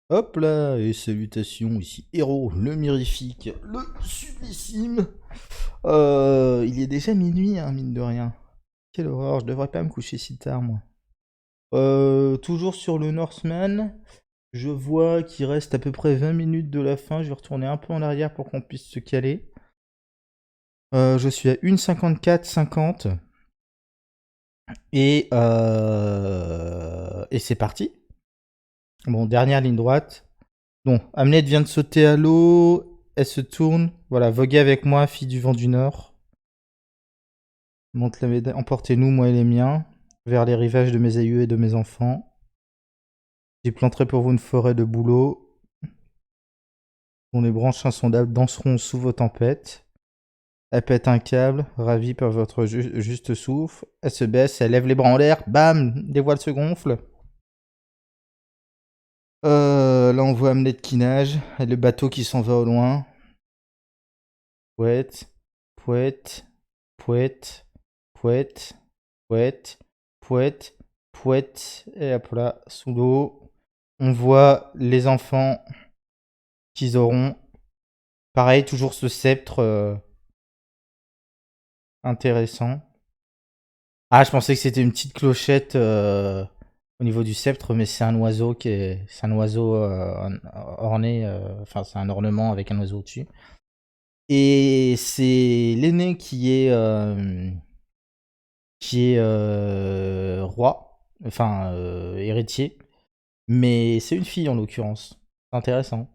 Hop là, et salutations, ici Héros, le mirifique, le sublissime. Il est déjà minuit, hein, mine de rien. Quelle horreur, je devrais pas me coucher si tard, moi. Toujours sur le Northman, je vois qu'il reste à peu près 20 minutes de la fin. Je vais retourner un peu en arrière pour qu'on puisse se caler. Je suis à 1,54,50. Et c'est parti. Bon, dernière ligne droite. Bon, Hamlet vient de sauter à l'eau. Elle se tourne. Voilà, voguez avec moi, fille du vent du Nord. Monte la médaille. Emportez-nous, moi et les miens, vers les rivages de mes aïeux et de mes enfants. J'y planterai pour vous une forêt de bouleaux, dont les branches insondables danseront sous vos tempêtes. Elle pète un câble, ravie par votre juste souffle. Elle se baisse, elle lève les bras en l'air. Bam, les voiles se gonflent. Là, on voit Hamlet qui nage, et le bateau qui s'en va au loin. Poète, poète, poète, poète, poète, poète, poète. Et hop là, sous l'eau, on voit les enfants qu'ils auront. Pareil, toujours ce sceptre intéressant. Ah, je pensais que c'était une petite clochette au niveau du sceptre, mais c'est un oiseau c'est un oiseau orné. Enfin, c'est un ornement avec un oiseau au-dessus. Et c'est l'aîné qui est roi, enfin héritier, mais c'est une fille en l'occurrence. C'est intéressant.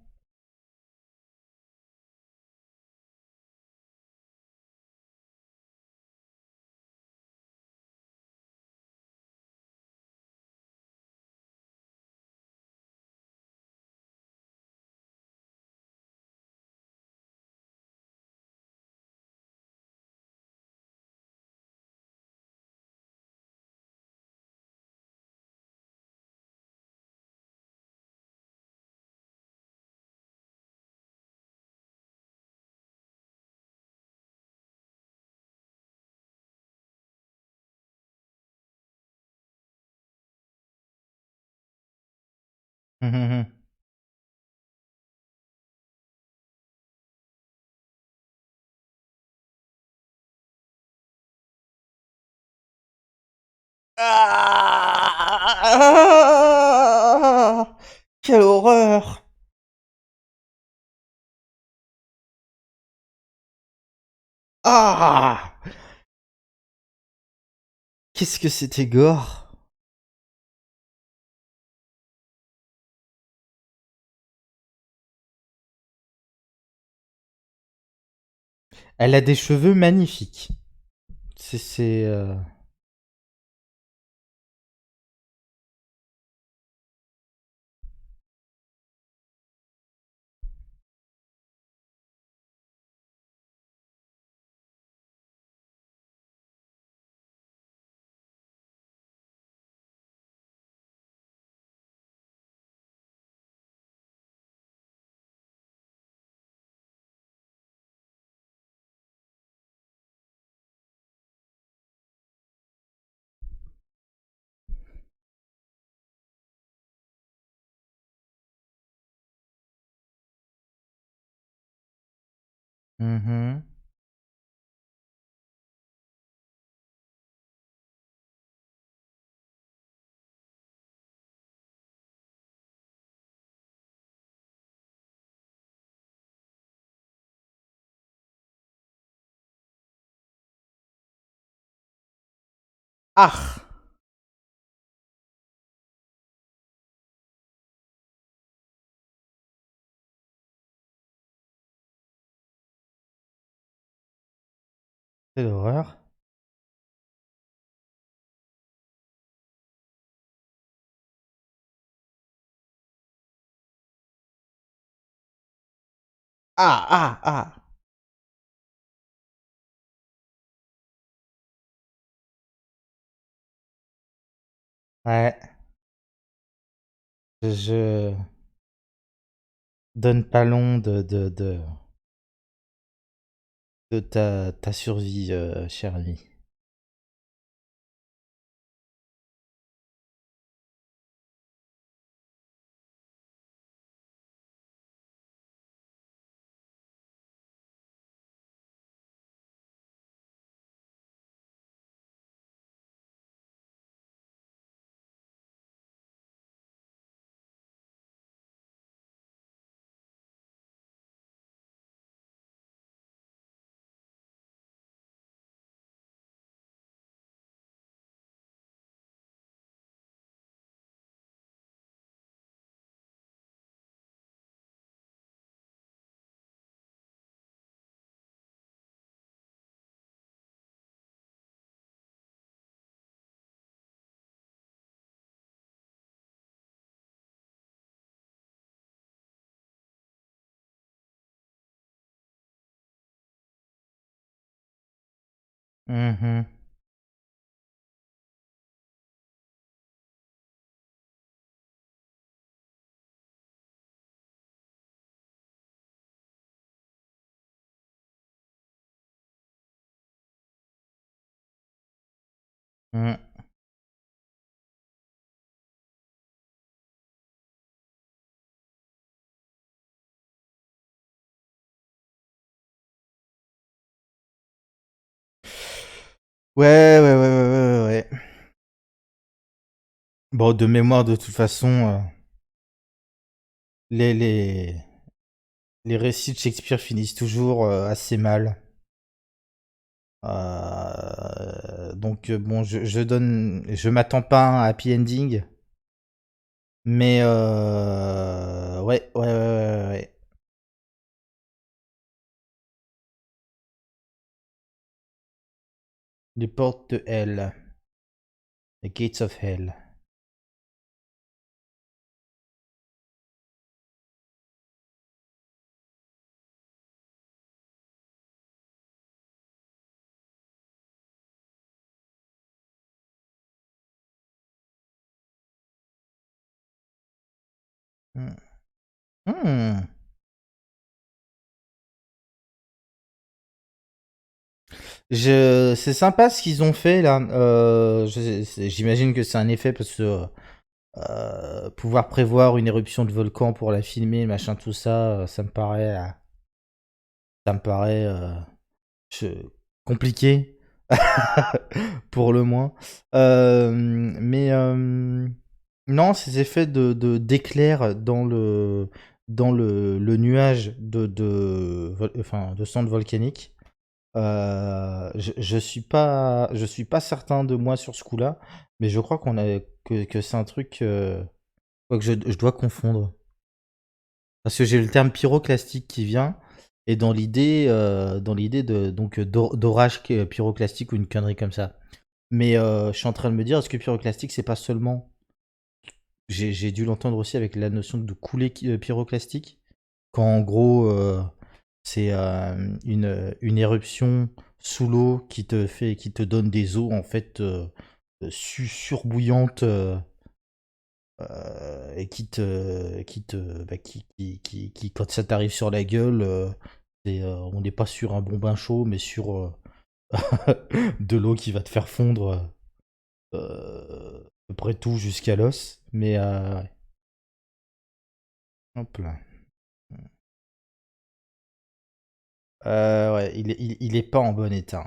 Ah, quelle horreur! Ah, qu'est-ce que c'était gore! Elle a des cheveux magnifiques. C'est. Mhm. Ah! Quelle horreur. Ah, ah, ah. Ouais, je donne pas long de ta survie, cher ami. Mhm. Mm. Ouais, ouais, ouais, ouais, ouais, ouais. Bon, de mémoire, de toute façon, les, les, les récits de Shakespeare finissent toujours assez mal. Donc, bon, je m'attends pas à un happy ending. Mais, ouais, ouais, ouais, ouais, ouais. Les portes de Hell. The Gates of Hell. Hmm. Hmm. C'est sympa ce qu'ils ont fait là. J'imagine que c'est un effet parce que pouvoir prévoir une éruption de volcan pour la filmer, machin, tout ça, ça me paraît je- compliqué pour le moins. Mais non, ces effets d'éclair dans le nuage enfin, de cendres volcaniques. Je suis pas certain de moi sur ce coup-là, mais je crois que c'est un truc que je dois confondre. Parce que j'ai le terme pyroclastique qui vient, et dans l'idée de d'orage pyroclastique ou une connerie comme ça. Mais je suis en train de me dire, est-ce que pyroclastique, c'est pas seulement. J'ai dû l'entendre aussi avec la notion de coulée pyroclastique, quand en gros, c'est une éruption sous l'eau qui te donne des eaux en fait surbouillantes et quand ça t'arrive sur la gueule, on n'est pas sur un bon bain chaud, mais sur de l'eau qui va te faire fondre à peu près tout jusqu'à l'os. Mais ouais. Hop là. Ouais, il est pas en bon état.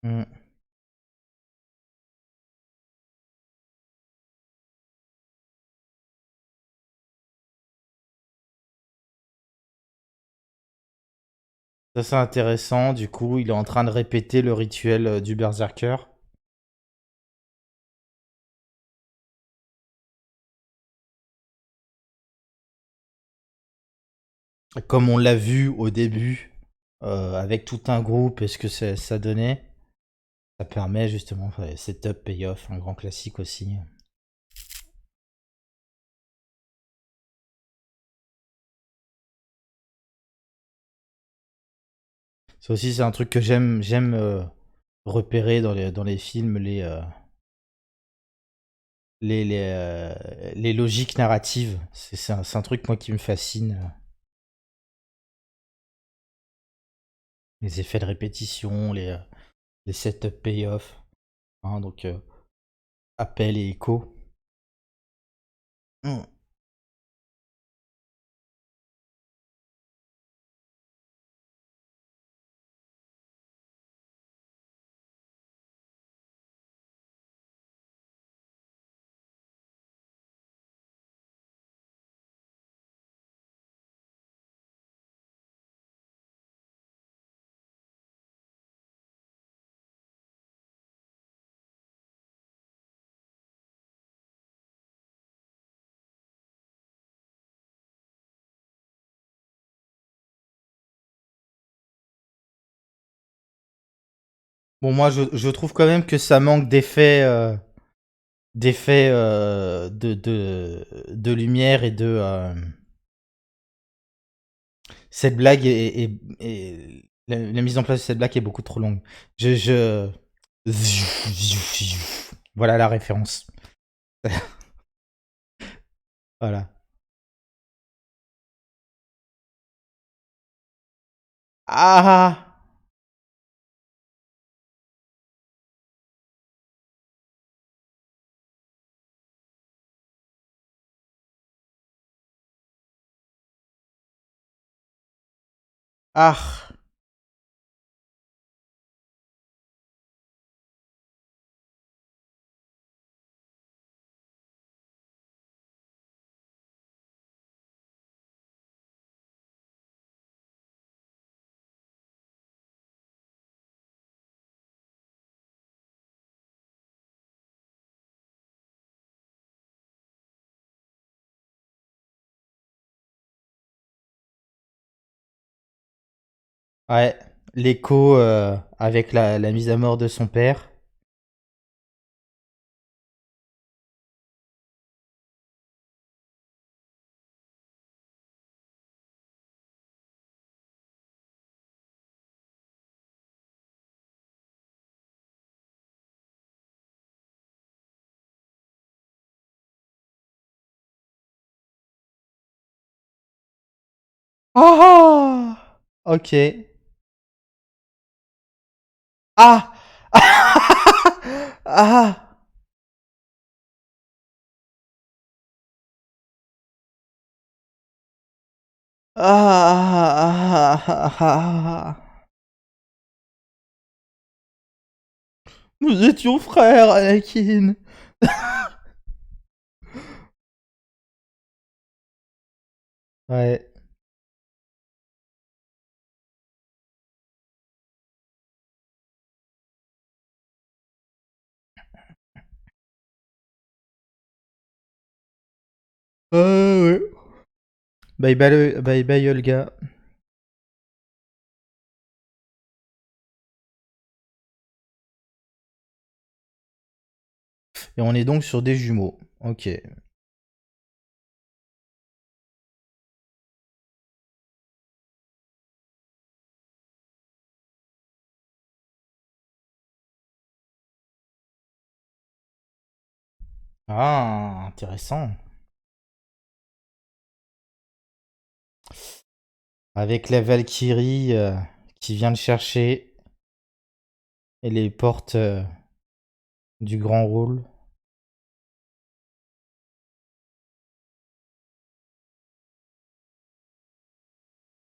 Mm. Ça c'est intéressant, du coup il est en train de répéter le rituel du berserker. Comme on l'a vu au début, avec tout un groupe et ce que ça donnait, ça permet justement, ouais, setup, payoff, un grand classique aussi. Ça aussi c'est un truc que j'aime repérer dans les films, les logiques narratives. C'est un truc moi qui me fascine. Les effets de répétition, les setup payoff, hein, donc appel et écho. Mm. Bon, moi, je trouve quand même que ça manque d'effets, de lumière et de. Cette blague la mise en place de cette blague est beaucoup trop longue. Je... Voilà la référence. Voilà. Ah! Ah! Ouais, l'écho avec la mise à mort de son père. Ah! Ok. Ah! Ah! Ah! Nous étions frères, Anakin. Ouais. Ouais. Bye bye, bye bye Olga. Et on est donc sur des jumeaux. Ok. Ah, intéressant. Avec la Valkyrie qui vient le chercher et les portes du grand rôle.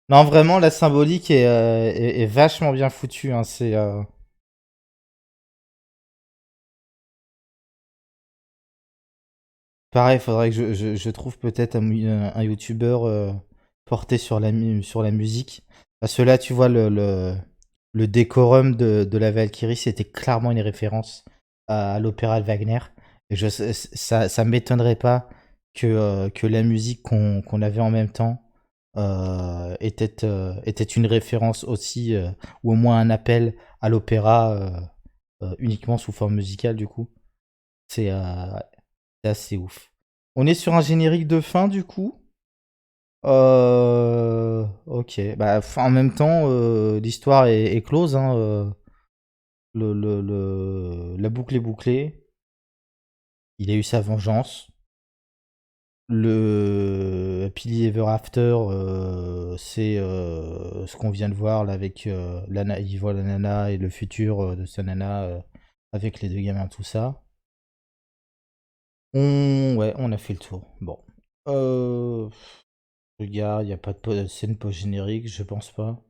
Non, vraiment, la symbolique est vachement bien foutue. Hein. C'est pareil, faudrait que je trouve peut-être un youtubeur porté sur la musique. Parce que là, tu vois, le décorum de la Valkyrie, c'était clairement une référence à l'opéra de Wagner. Et ça m'étonnerait pas que la musique qu'on avait en même temps était une référence aussi, ou au moins un appel à l'opéra uniquement sous forme musicale, du coup. C'est assez ouf. On est sur un générique de fin, du coup. Ok. Bah, en même temps, l'histoire est close. Hein, la boucle est bouclée. Il a eu sa vengeance. Le Happily Ever After, c'est ce qu'on vient de voir là avec il voit la nana et le futur de sa nana avec les deux gamins, tout ça. Ouais, on a fait le tour. Bon. Euh, Regarde, il n'y a pas de scène post-générique, je pense pas.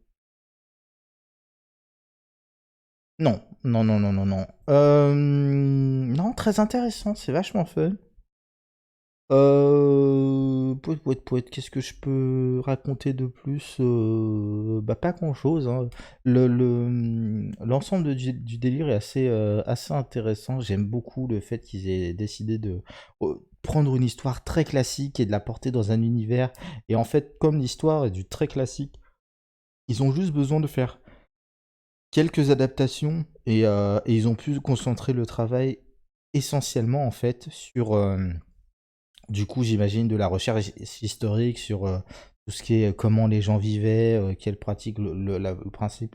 Non, non, non, non, non, non. Non, très intéressant, c'est vachement fun. Poète, qu'est-ce que je peux raconter de plus? Bah, pas grand-chose, hein. L'ensemble du délire est assez intéressant. J'aime beaucoup le fait qu'ils aient décidé de prendre une histoire très classique et de la porter dans un univers. Et en fait, comme l'histoire est du très classique, ils ont juste besoin de faire quelques adaptations Et ils ont pu concentrer le travail essentiellement en fait sur, du coup, j'imagine de la recherche historique sur tout ce qui est comment les gens vivaient, quelle pratique, le principe,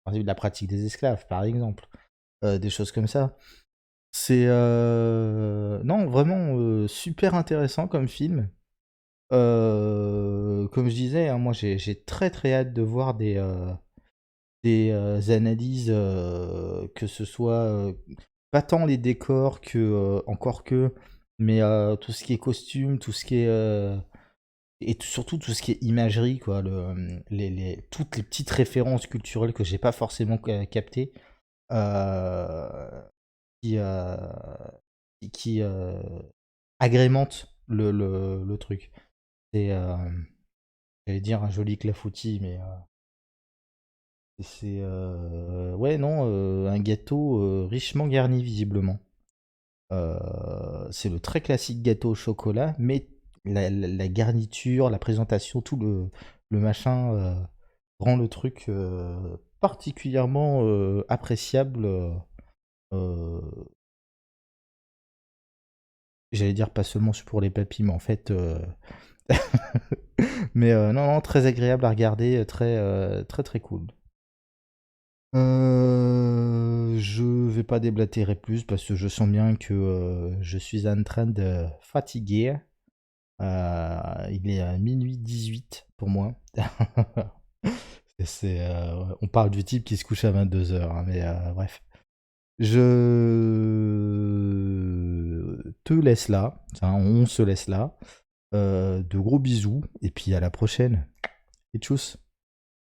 principe de la pratique des esclaves, par exemple, des choses comme ça. C'est non, vraiment super intéressant comme film. Comme je disais, hein, moi j'ai très très hâte de voir des analyses, que ce soit pas tant les décors que, encore que, mais tout ce qui est costume, tout ce qui est et surtout tout ce qui est imagerie, quoi, toutes les petites références culturelles que j'ai pas forcément captées, euh, qui, qui agrémentent le truc. C'est, j'allais dire un joli clafoutis, mais c'est, ouais, non, un gâteau richement garni, visiblement. C'est le très classique gâteau au chocolat, mais la garniture, la présentation, tout le machin rend le truc particulièrement appréciable. Euh, J'allais dire pas seulement pour les papilles, mais en fait. Mais non, non, très agréable à regarder, très, très, très cool. Je vais pas déblatérer plus parce que je sens bien que je suis en train de fatiguer. Il est à minuit 18 pour moi. On parle du type qui se couche à 22 h, hein, mais bref. Je te laisse là. Hein, on se laisse là. De gros bisous. Et puis à la prochaine. Et tchuss.